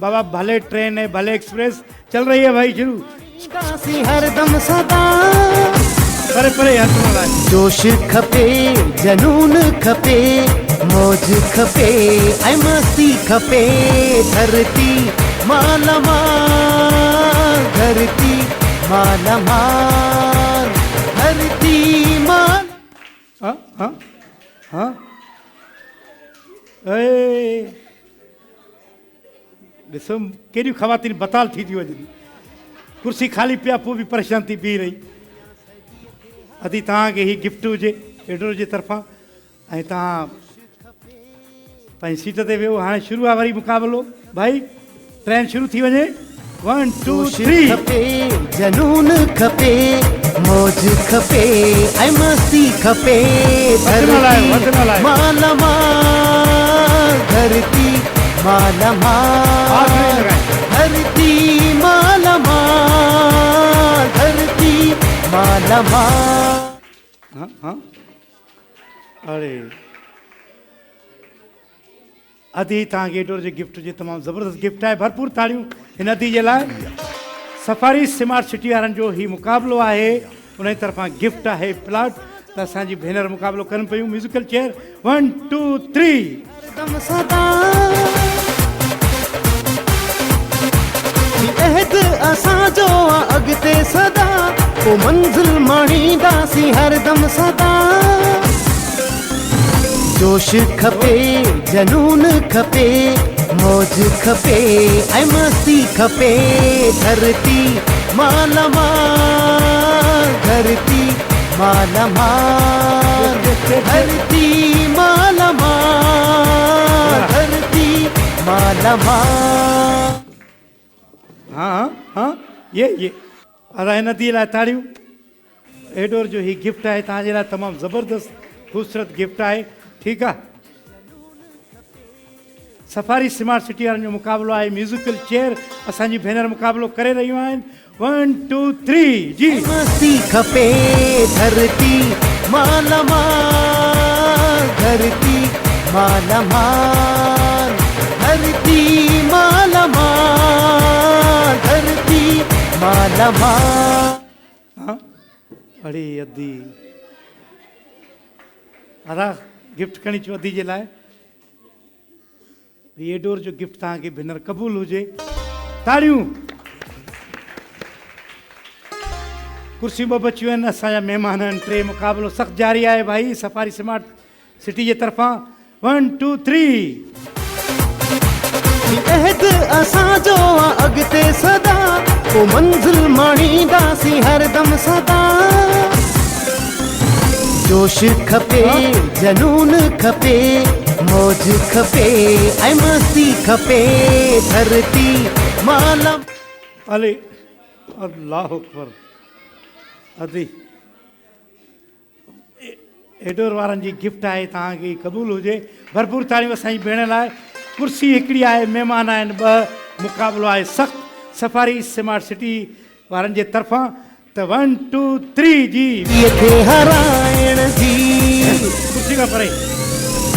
बाबा भले ट्रेन है भले एक्सप्रेस चल रही है भाई शुरू। हरदम सदा परे परे हथ मिलाए। जोश खपे जनून खपे मौज खपे ऐं मस्ती खपे धरती मालामाल धरती मालामाल धरती माल। हाँ हाँ हाँ ॾिसो केॾियूं ख़वातीन बताल थी थी वञनि। कुर्सी खाली पिया पोइ बि परेशान थी बीह रही। अदी तव्हांखे ही गिफ्ट हुजे एडोर जे तरफ़ां ऐं तव्हां पंहिंजी सीट ते वियो। हाणे शुरू आहे वरी मुक़ाबिलो भाई। ट्रेन शुरू थी वञे 1 2 3। खपे जनून खपे मौज खपे ऐं मस्ती खपे धरती मालामाल धरती मालामाल धरती मालामाल धरती मालामाल। हाँ हाँ अरे अदी तव्हांखे एडोर जे गिफ्ट जे तमामु ज़बरदस्त गिफ्ट आहे। भरपूर ताड़ियूं हिन अदी जे लाइ। सफारी स्मार्ट सिटी वारनि जो ही मुक़ाबिलो आहे। उन जी तरफ़ां गिफ्ट आहे प्लाट। त असांजी भेनर मुक़ाबिलो कनि पियूं। Musical chair 1 2 3। अहद असांजो अॻिते सदा पोइ मंज़िल माणींदासीं हरदम सदा। जोश खपे जनून खपे मौज खपे ऐं मस्ती खपे धरती मालामाल धरती मालामाल धरती मालामाल धरती मालामाल। हाँ हाँ ये अदा हिन दी लाइ ताड़ियूं। एडोर जो ही गिफ्ट आहे तव्हांजे लाइ तमामु ज़बरदस्त ख़ूबसूरत गिफ्ट आहे। ठीकु आहे। सफारी स्मार्ट सिटी वारनि जो मुक़ाबिलो आहे। म्यूज़िकल चेयर असांजी भेनर मुक़ाबिलो करे रहियूं आहिनि। 1 2 3 जी। मस्ती खपे धरती मालामाल धरती मालामाल धरती मालामाल धरती मालामाल। हाँ अड़ी अदी अदा गिफ्ट खणी अचो अदी जे लाइ। एडोर जो गिफ्ट तव्हांखे भेनर क़बूल हुजे। ताड़ियूं। कुर्सियूं ॿ बचियूं आहिनि। असांजा महिमान आहिनि। टे मुक़ाबिलो सख़्तु जारी आहे भाई सफारी स्मार्ट सिटी जे तरफ़ां 1 2 3। अहद असांजो अॻिते सदा पोइ मंज़िल माणींदासीं हरदम सदा। जोश खपे जनून खपे मौज खपे ऐं मस्ती खपे धरती माला। अले अल्लाह अकबर। अदी एडोर वारनि जी गिफ्ट आहे तव्हांखे क़बूल हुजे। भरपूर ताड़ियूं असांजी भेण लाइ। कुर्सी हिकिड़ी आहे महिमान आहिनि 2। मुक़ाबिलो आहे सख़्तु सफारी स्मार्ट सिटी वारनि जे तरफ़ां। त 1 2 3 जी। हराइण जी कुर्सी खां परे।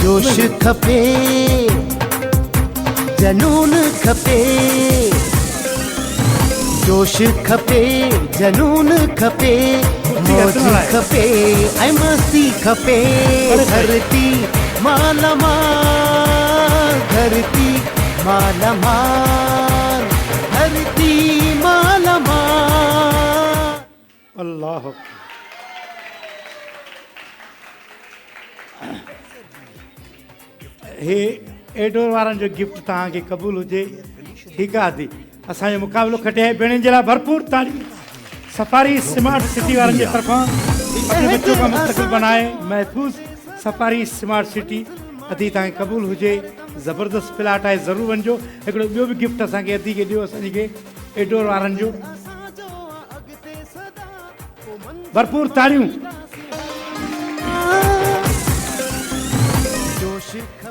जोश खपे जनून खपे जोश खपे जनून खपे मौज खपे ऐं मस्ती खपे धरती मालामाल धरती मालामाल धरती मालामाल। अल्लाह हे एडोर वारनि जो गिफ्ट तव्हांखे क़बूल हुजे। ठीकु आहे आदि। असांजो मुक़ाबिलो खटे आहे भेणनि जे लाइ। भरपूर ताड़ियूं सफारी स्मार्ट सिटी वारनि जे तरफ़ां। अपने बच्चों का मुस्तक़बिल बनाए महफूज़ सफारी स्मार्ट सिटी अदी तव्हांखे क़बूल हुजे। ज़बरदस्त प्लाट आहे ज़रूरु वञिजो। हिकिड़ो ॿियो बि गिफ्ट असांखे अदी खे ॾियो असांखे एडोर वारनि जो। भरपूर ताड़ियूं।